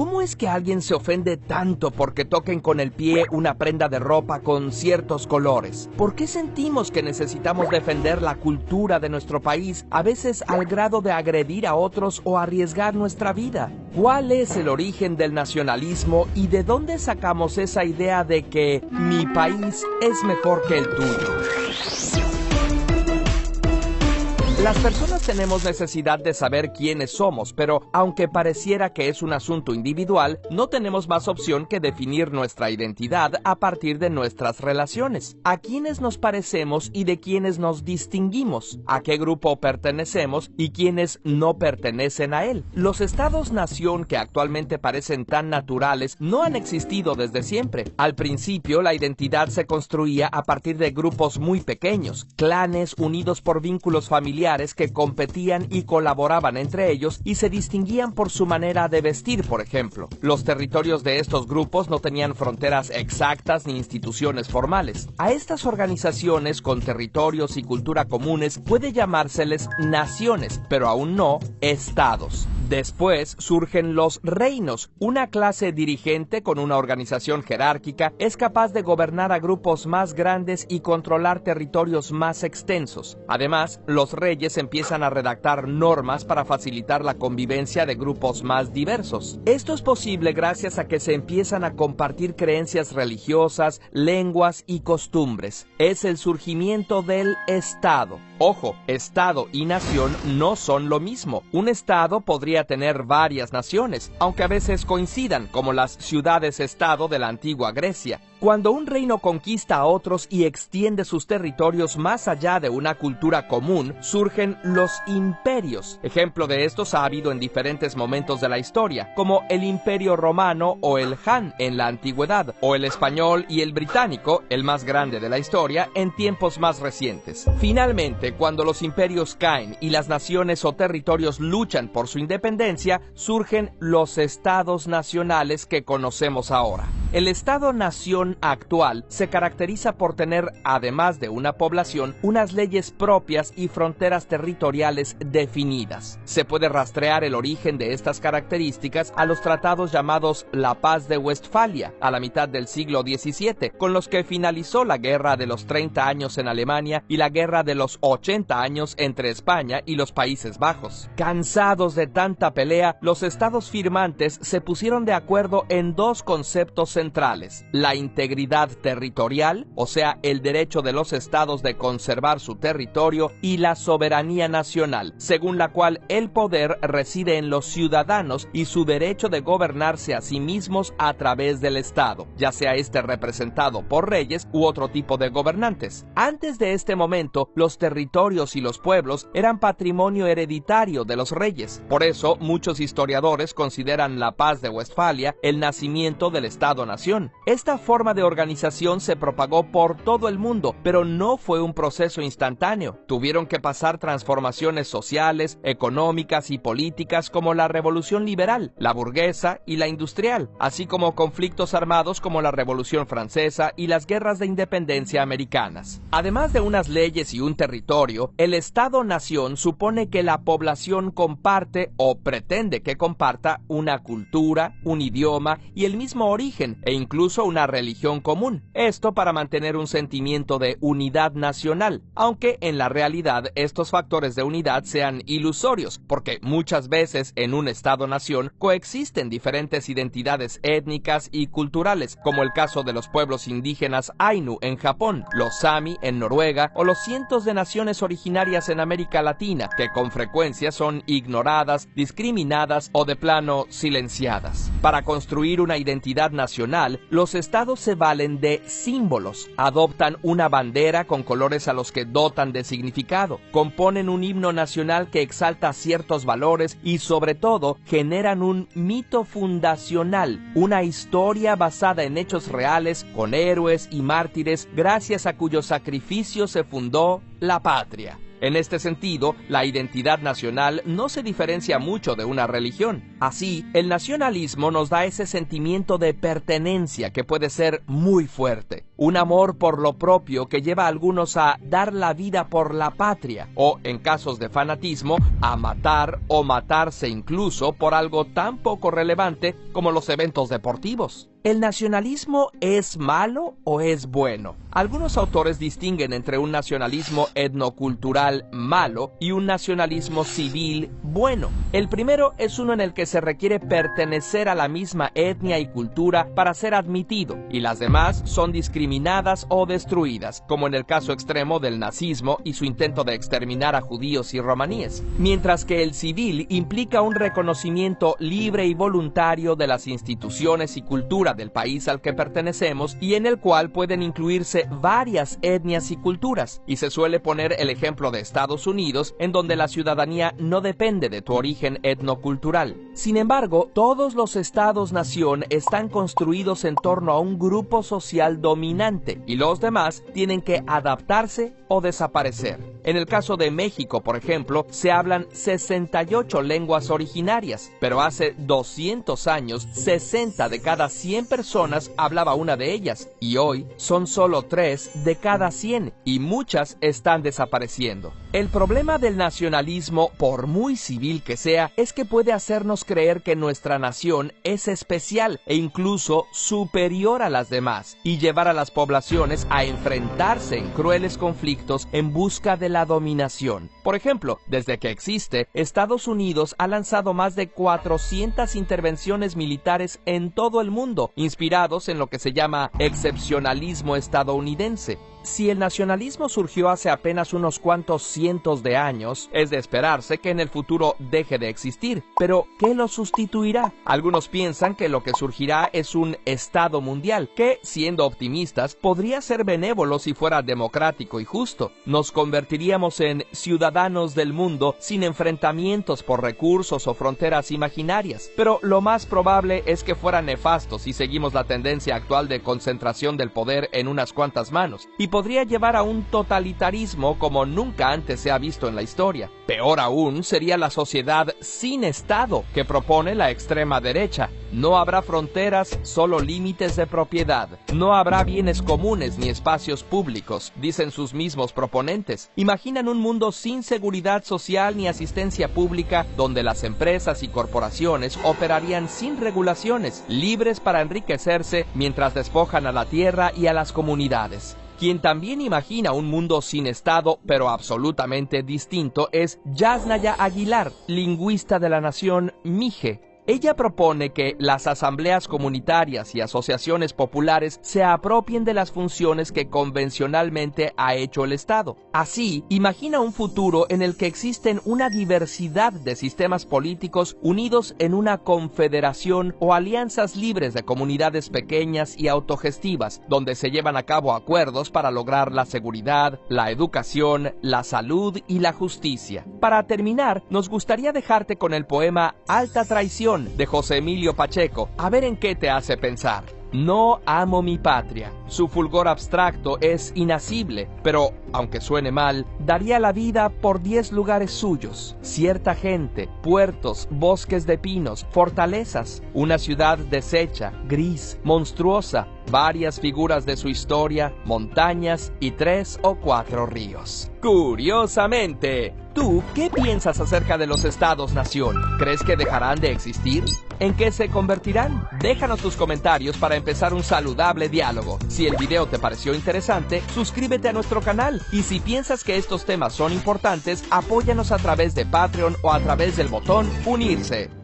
¿Cómo es que alguien se ofende tanto porque toquen con el pie una prenda de ropa con ciertos colores? ¿Por qué sentimos que necesitamos defender la cultura de nuestro país, a veces al grado de agredir a otros o arriesgar nuestra vida? ¿Cuál es el origen del nacionalismo y de dónde sacamos esa idea de que mi país es mejor que el tuyo? Las personas tenemos necesidad de saber quiénes somos, pero aunque pareciera que es un asunto individual, no tenemos más opción que definir nuestra identidad a partir de nuestras relaciones. ¿A quiénes nos parecemos y de quiénes nos distinguimos? ¿A qué grupo pertenecemos y quiénes no pertenecen a él? Los estados-nación que actualmente parecen tan naturales no han existido desde siempre. Al principio, la identidad se construía a partir de grupos muy pequeños, clanes unidos por vínculos familiares que competían y colaboraban entre ellos y se distinguían por su manera de vestir, por ejemplo. Los territorios de estos grupos no tenían fronteras exactas ni instituciones formales. A estas organizaciones con territorios y cultura comunes puede llamárseles naciones, pero aún no estados. Después surgen los reinos. Una clase dirigente con una organización jerárquica es capaz de gobernar a grupos más grandes y controlar territorios más extensos. Además, los reyes empiezan a redactar normas para facilitar la convivencia de grupos más diversos. Esto es posible gracias a que se empiezan a compartir creencias religiosas, lenguas y costumbres. Es el surgimiento del Estado. Ojo, Estado y nación no son lo mismo. Un Estado podría tener varias naciones, aunque a veces coincidan, como las ciudades-estado de la antigua Grecia. Cuando un reino conquista a otros y extiende sus territorios más allá de una cultura común, surgen los imperios. Ejemplo de estos ha habido en diferentes momentos de la historia, como el Imperio Romano o el Han en la antigüedad, o el español y el británico, el más grande de la historia, en tiempos más recientes. Finalmente, cuando los imperios caen y las naciones o territorios luchan por su independencia, surgen los estados nacionales que conocemos ahora. El Estado-nación actual se caracteriza por tener, además de una población, unas leyes propias y fronteras territoriales definidas. Se puede rastrear el origen de estas características a los tratados llamados la Paz de Westfalia, a la mitad del siglo XVII, con los que finalizó la Guerra de los 30 años en Alemania y la Guerra de los 80 años entre España y los Países Bajos. Cansados de tanta pelea, los estados firmantes se pusieron de acuerdo en dos conceptos centrales: la integridad territorial, o sea, el derecho de los estados de conservar su territorio, y la soberanía nacional, según la cual el poder reside en los ciudadanos y su derecho de gobernarse a sí mismos a través del Estado, ya sea este representado por reyes u otro tipo de gobernantes. Antes de este momento, los territorios y los pueblos eran patrimonio hereditario de los reyes. Por eso, muchos historiadores consideran la Paz de Westfalia el nacimiento del Estado-nación. Esta forma de organización se propagó por todo el mundo, pero no fue un proceso instantáneo. Tuvieron que pasar transformaciones sociales, económicas y políticas como la Revolución Liberal, la burguesa y la industrial, así como conflictos armados como la Revolución Francesa y las guerras de independencia americanas. Además de unas leyes y un territorio, el Estado-nación supone que la población comparte o pretende que comparta una cultura, un idioma y el mismo origen, e incluso una religión común. Esto para mantener un sentimiento de unidad nacional, aunque en la realidad estos factores de unidad sean ilusorios, porque muchas veces en un Estado-nación coexisten diferentes identidades étnicas y culturales, como el caso de los pueblos indígenas Ainu en Japón, los Sami en Noruega o los cientos de naciones originarias en América Latina, que con frecuencia son ignoradas, discriminadas o de plano silenciadas. Para construir una identidad nacional, los estados se valen de símbolos, adoptan una bandera con colores a los que dotan de significado, componen un himno nacional que exalta ciertos valores y sobre todo generan un mito fundacional, una historia basada en hechos reales con héroes y mártires gracias a cuyos sacrificios se fundó la patria. En este sentido, la identidad nacional no se diferencia mucho de una religión. Así, el nacionalismo nos da ese sentimiento de pertenencia que puede ser muy fuerte. un amor por lo propio que lleva a algunos a dar la vida por la patria, o, en casos de fanatismo, a matar o matarse incluso por algo tan poco relevante como los eventos deportivos. ¿El nacionalismo es malo o es bueno? Algunos autores distinguen entre un nacionalismo etnocultural malo y un nacionalismo civil bueno. El primero es uno en el que se requiere pertenecer a la misma etnia y cultura para ser admitido, y las demás son discriminadas o destruidas, como en el caso extremo del nazismo y su intento de exterminar a judíos y romaníes. Mientras que el civil implica un reconocimiento libre y voluntario de las instituciones y cultura del país al que pertenecemos y en el cual pueden incluirse varias etnias y culturas, y se suele poner el ejemplo de Estados Unidos, en donde la ciudadanía no depende de tu origen etnocultural. Sin embargo, todos los estados-nación están construidos en torno a un grupo social dominante, y los demás tienen que adaptarse o desaparecer. En el caso de México, por ejemplo, se hablan 68 lenguas originarias, pero hace 200 años, 60 de cada 100 personas hablaba una de ellas, y hoy son solo 3 de cada 100, y muchas están desapareciendo. El problema del nacionalismo, por muy civil que sea, es que puede hacernos creer que nuestra nación es especial e incluso superior a las demás, y llevar a las poblaciones a enfrentarse en crueles conflictos en busca de la dominación. Por ejemplo, desde que existe, Estados Unidos ha lanzado más de 400 intervenciones militares en todo el mundo, inspirados en lo que se llama excepcionalismo estadounidense. Si el nacionalismo surgió hace apenas unos cuantos cientos de años, es de esperarse que en el futuro deje de existir. Pero, ¿qué lo sustituirá? Algunos piensan que lo que surgirá es un Estado mundial, que, siendo optimistas, podría ser benévolo si fuera democrático y justo. Nos convertiríamos en ciudadanos del mundo sin enfrentamientos por recursos o fronteras imaginarias. Pero lo más probable es que fuera nefasto si seguimos la tendencia actual de concentración del poder en unas cuantas manos, y podría llevar a un totalitarismo como nunca antes se ha visto en la historia. Peor aún sería la sociedad sin Estado que propone la extrema derecha. No habrá fronteras, solo límites de propiedad. No habrá bienes comunes ni espacios públicos, dicen sus mismos proponentes. Imaginan un mundo sin seguridad social ni asistencia pública, donde las empresas y corporaciones operarían sin regulaciones, libres para enriquecerse mientras despojan a la tierra y a las comunidades. Quien también imagina un mundo sin Estado, pero absolutamente distinto, es Yasnaya Aguilar, lingüista de la nación Mije. Ella propone que las asambleas comunitarias y asociaciones populares se apropien de las funciones que convencionalmente ha hecho el Estado. Así, imagina un futuro en el que existen una diversidad de sistemas políticos unidos en una confederación o alianzas libres de comunidades pequeñas y autogestivas, donde se llevan a cabo acuerdos para lograr la seguridad, la educación, la salud y la justicia. Para terminar, nos gustaría dejarte con el poema Alta Traición de José Emilio Pacheco, a ver en qué te hace pensar. No amo mi patria. Su fulgor abstracto es inasible, pero, aunque suene mal, daría la vida por 10 lugares suyos, cierta gente, puertos, bosques de pinos, fortalezas, una ciudad deshecha, gris, monstruosa, varias figuras de su historia, montañas y 3 o 4 ríos. Curiosamente, ¿tú qué piensas acerca de los estados-nación? ¿Crees que dejarán de existir? ¿En qué se convertirán? Déjanos tus comentarios para empezar un saludable diálogo. Si el video te pareció interesante, suscríbete a nuestro canal. Y si piensas que estos temas son importantes, apóyanos a través de Patreon o a través del botón Unirse.